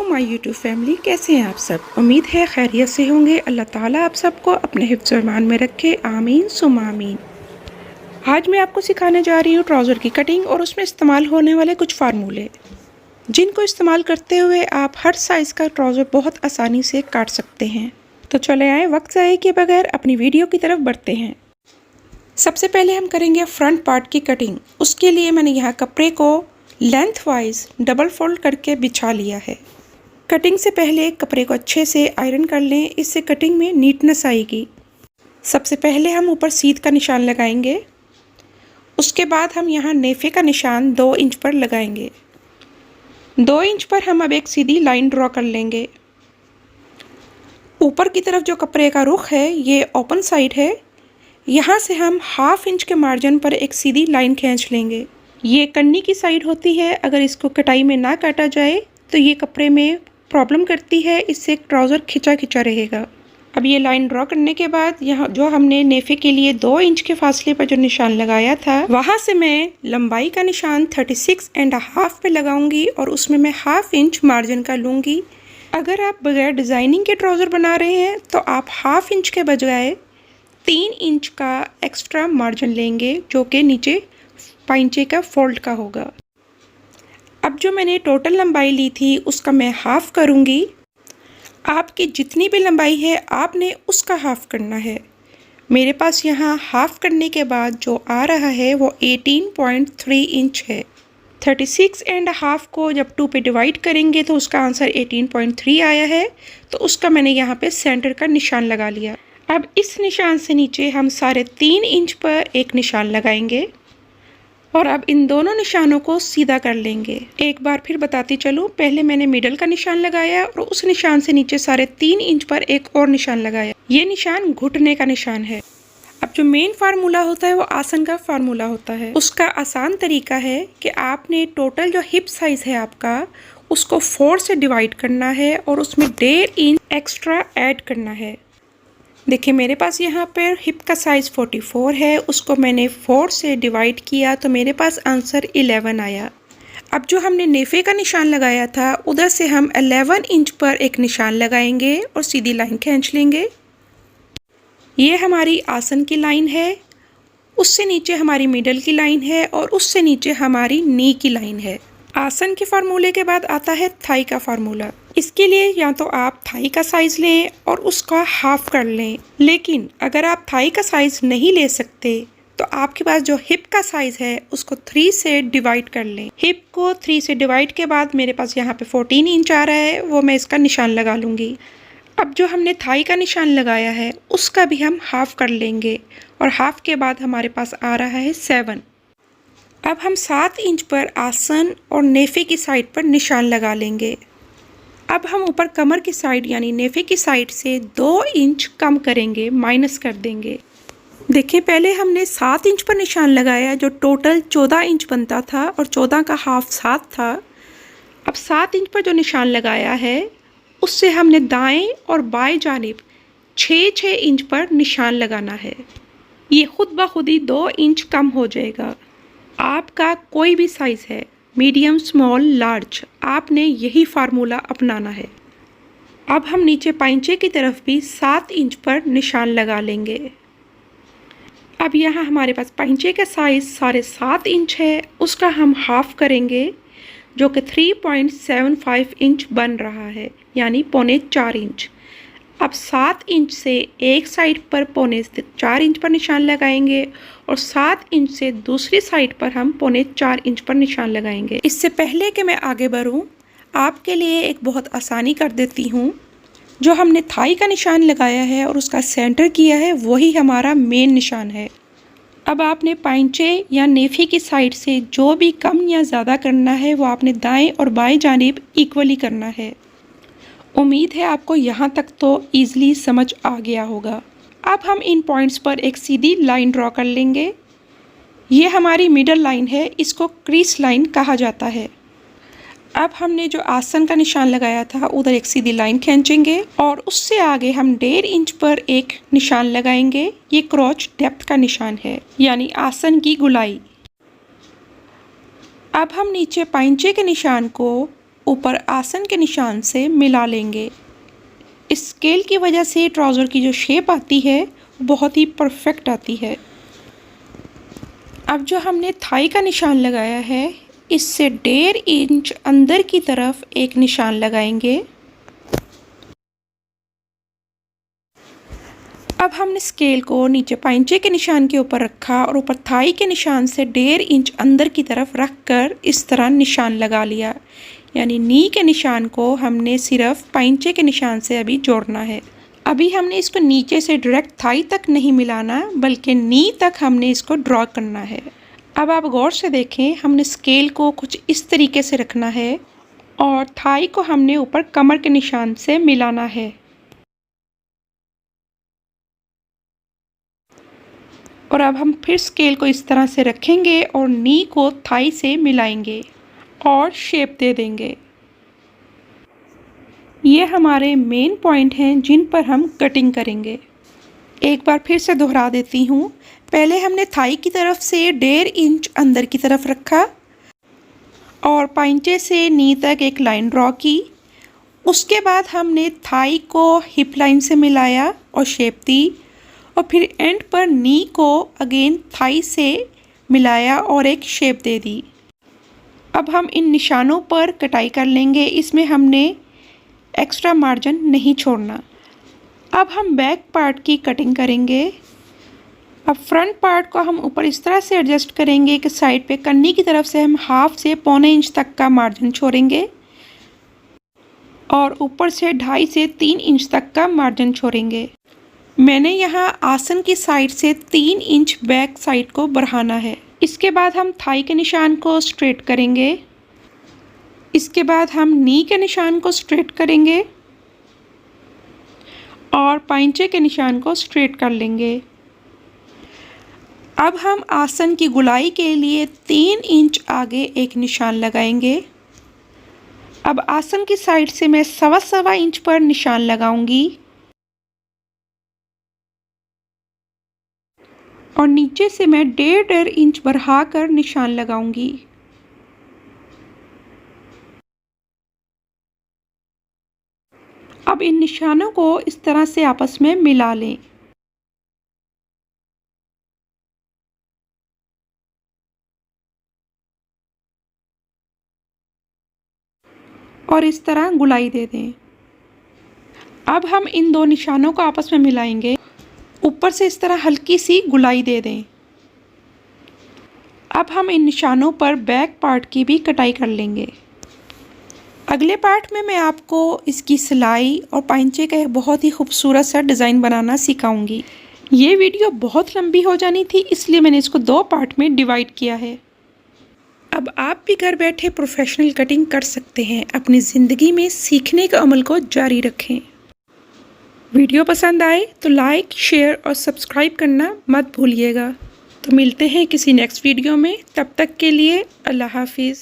My YouTube family, कैसे हैं आप सब। उम्मीद है खैरियत से होंगे। अल्लाह ताला आप सबको अपने हिफ्ज़ व ईमान में रखे, आमीन सुम्मा आमीन। आज मैं आपको सिखाने जा रही हूँ ट्राउज़र की कटिंग और उसमें इस्तेमाल होने वाले कुछ फार्मूले, जिनको इस्तेमाल करते हुए आप हर साइज़ का ट्राउज़र बहुत आसानी से काट सकते हैं। तो चले आए वक्त ज़ाये किए बगैर अपनी वीडियो की तरफ बढ़ते हैं। सबसे पहले हम करेंगे फ्रंट पार्ट की कटिंग। उसके लिए मैंने यहाँ कपड़े को लेंथ वाइज डबल फोल्ड करके बिछा लिया है। कटिंग से पहले कपड़े को अच्छे से आयरन कर लें, इससे कटिंग में नीटनेस आएगी। सबसे पहले हम ऊपर सीध का निशान लगाएंगे। उसके बाद हम यहाँ नेफे का निशान 2 इंच पर लगाएंगे। 2 इंच पर हम अब एक सीधी लाइन ड्रॉ कर लेंगे। ऊपर की तरफ जो कपड़े का रुख है ये ओपन साइड है, यहाँ से हम 1/2 इंच के मार्जिन पर एक सीधी लाइन खींच लेंगे। ये कन्नी की साइड होती है, अगर इसको कटाई में ना काटा जाए तो ये कपड़े में प्रॉब्लम करती है, इससे ट्राउज़र खिंचा खिंचा रहेगा। अब ये लाइन ड्रॉ करने के बाद यहाँ जो हमने नेफे के लिए 2 इंच के फासले पर जो निशान लगाया था, वहाँ से मैं लंबाई का निशान 36.5 पे लगाऊंगी और उसमें मैं 1/2 इंच मार्जिन का लूँगी। अगर आप बगैर डिज़ाइनिंग के ट्राउज़र बना रहे हैं तो आप 1/2 इंच के बजाय 3 इंच का एक्स्ट्रा मार्जिन लेंगे, जो कि नीचे पाइंचे का फोल्ड का होगा। अब जो मैंने टोटल लंबाई ली थी उसका मैं हाफ़ करूँगी। आपकी जितनी भी लंबाई है आपने उसका हाफ़ करना है। मेरे पास यहाँ हाफ़ करने के बाद जो आ रहा है वो 18.3 इंच है। 36.5 को जब 2 पे डिवाइड करेंगे तो उसका आंसर 18.3 आया है, तो उसका मैंने यहाँ पे सेंटर का निशान लगा लिया। अब इस निशान से नीचे हम 3.5 इंच पर एक निशान लगाएंगे और अब इन दोनों निशानों को सीधा कर लेंगे। एक बार फिर बताती चलूँ, पहले मैंने मिडल का निशान लगाया और उस निशान से नीचे 3.5 इंच पर एक और निशान लगाया। ये निशान घुटने का निशान है। अब जो मेन फार्मूला होता है वो आसन का फार्मूला होता है। उसका आसान तरीका है कि आपने टोटल जो हिप साइज है आपका, उसको 4 से डिवाइड करना है और उसमें 1.5 इंच एक्स्ट्रा ऐड करना है। देखिए मेरे पास यहाँ पर हिप का साइज़ 44 है, उसको मैंने 4 से डिवाइड किया तो मेरे पास आंसर 11 आया। अब जो हमने नेफे का निशान लगाया था उधर से हम 11 इंच पर एक निशान लगाएंगे और सीधी लाइन खींच लेंगे। ये हमारी आसन की लाइन है, उससे नीचे हमारी मिडल की लाइन है और उससे नीचे हमारी नी की लाइन है। आसन के फार्मूले के बाद आता है थाई का फार्मूला। इसके लिए या तो आप थाई का साइज़ लें और उसका हाफ कर लें, लेकिन अगर आप थाई का साइज़ नहीं ले सकते तो आपके पास जो हिप का साइज़ है उसको 3 से डिवाइड कर लें। हिप को 3 से डिवाइड के बाद मेरे पास यहाँ पे 14 इंच आ रहा है, वो मैं इसका निशान लगा लूँगी। अब जो हमने थाई का निशान लगाया है उसका भी हम हाफ कर लेंगे और हाफ के बाद हमारे पास आ रहा है 7। अब हम 7 इंच पर आसन और नेफे की साइड पर निशान लगा लेंगे। अब हम ऊपर कमर की साइड यानी नेफे की साइड से 2 इंच कम करेंगे, माइनस कर देंगे। देखिए पहले हमने 7 इंच पर निशान लगाया जो टोटल 14 इंच बनता था और 14 का हाफ 7 था। अब 7 इंच पर जो निशान लगाया है उससे हमने दाएं और बाएं जानिब 6-6 इंच पर निशान लगाना है। ये खुद ब खुद ही 2 इंच कम हो जाएगा। आपका कोई भी साइज़ है, मीडियम, स्मॉल, लार्ज, आपने यही फार्मूला अपनाना है। अब हम नीचे पाइंचे की तरफ भी 7 इंच पर निशान लगा लेंगे। अब यहाँ हमारे पास पाइंचे का साइज़ 7.5 इंच है, उसका हम हाफ करेंगे जो कि 3.75 इंच बन रहा है, यानी 3.25 इंच। अब 7 इंच से एक साइड पर 3.25 इंच पर निशान लगाएंगे और 7 इंच से दूसरी साइड पर हम 3.25 इंच पर निशान लगाएंगे। इससे पहले कि मैं आगे बढ़ूं, आपके लिए एक बहुत आसानी कर देती हूं। जो हमने थाई का निशान लगाया है और उसका सेंटर किया है वही हमारा मेन निशान है। अब आपने पाइंचे या नेफे की साइड से जो भी कम या ज़्यादा करना है वो आपने दाएं और बाएं जानिब इक्वली करना है। उम्मीद है आपको यहाँ तक तो ईज़िली समझ आ गया होगा। अब हम इन पॉइंट्स पर एक सीधी लाइन ड्रॉ कर लेंगे। ये हमारी मिडल लाइन है, इसको क्रीज लाइन कहा जाता है। अब हमने जो आसन का निशान लगाया था उधर एक सीधी लाइन खींचेंगे और उससे आगे हम 1.5 इंच पर एक निशान लगाएंगे। ये क्रॉच डेप्थ का निशान है, यानी आसन की गुलाई। अब हम नीचे पाइंचे के निशान को ऊपर आसन के निशान से मिला लेंगे। इस स्केल की वजह से ट्राउज़र की जो शेप आती है बहुत ही परफेक्ट आती है। अब जो हमने थाई का निशान लगाया है, इससे 1.5 इंच अंदर की तरफ एक निशान लगाएंगे। अब हमने स्केल को नीचे पाइंचे के निशान के ऊपर रखा और ऊपर थाई के निशान से 1.5 इंच अंदर की तरफ रख कर इस तरह निशान लगा लिया। यानी नी के निशान को हमने सिर्फ पाइंचे के निशान से अभी जोड़ना है। अभी हमने इसको नीचे से डायरेक्ट थाई तक नहीं मिलाना, बल्कि नी तक हमने इसको ड्रॉ करना है। अब आप गौर से देखें, हमने स्केल को कुछ इस तरीके से रखना है और थाई को हमने ऊपर कमर के निशान से मिलाना है। और अब हम फिर स्केल को इस तरह से रखेंगे और नी को थाई से मिलाएंगे और शेप दे देंगे। ये हमारे मेन पॉइंट हैं जिन पर हम कटिंग करेंगे। एक बार फिर से दोहरा देती हूँ। पहले हमने थाई की तरफ से 1.5 इंच अंदर की तरफ रखा और पाइंचे से नी तक एक लाइन ड्रॉ की। उसके बाद हमने थाई को हिप लाइन से मिलाया और शेप दी और फिर एंड पर नी को अगेन थाई से मिलाया और एक शेप दे दी। अब हम इन निशानों पर कटाई कर लेंगे। इसमें हमने एक्स्ट्रा मार्जिन नहीं छोड़ना। अब हम बैक पार्ट की कटिंग करेंगे। अब फ्रंट पार्ट को हम ऊपर इस तरह से एडजस्ट करेंगे कि साइड पे कन्नी की तरफ से हम 1/2 से 1.25 इंच तक का मार्जिन छोड़ेंगे और ऊपर से 2.5 से 3 इंच तक का मार्जिन छोड़ेंगे। मैंने यहाँ आसन की साइड से 3 इंच बैक साइड को बढ़ाना है। इसके बाद हम थाई के निशान को स्ट्रेट करेंगे। इसके बाद हम नी के निशान को स्ट्रेट करेंगे और पाइंचे के निशान को स्ट्रेट कर लेंगे। अब हम आसन की गुलाई के लिए 3 इंच आगे एक निशान लगाएंगे। अब आसन की साइड से मैं 1.25 इंच पर निशान लगाऊंगी और नीचे से मैं 1.5 इंच बढ़ाकर निशान लगाऊंगी। अब इन निशानों को इस तरह से आपस में मिला लें। और इस तरह गुलाई दे दें। अब हम इन दो निशानों को आपस में मिलाएंगे। ऊपर से इस तरह हल्की सी गुलाई दे दें। अब हम इन निशानों पर बैक पार्ट की भी कटाई कर लेंगे। अगले पार्ट में मैं आपको इसकी सिलाई और पाइंचे का एक बहुत ही खूबसूरत सा डिज़ाइन बनाना सिखाऊंगी। ये वीडियो बहुत लंबी हो जानी थी, इसलिए मैंने इसको 2 पार्ट में डिवाइड किया है। अब आप भी घर बैठे प्रोफेशनल कटिंग कर सकते हैं। अपनी ज़िंदगी में सीखने के अमल को जारी रखें। वीडियो पसंद आए तो लाइक, शेयर और सब्सक्राइब करना मत भूलिएगा। तो मिलते हैं किसी नेक्स्ट वीडियो में। तब तक के लिए अल्लाह हाफिज़।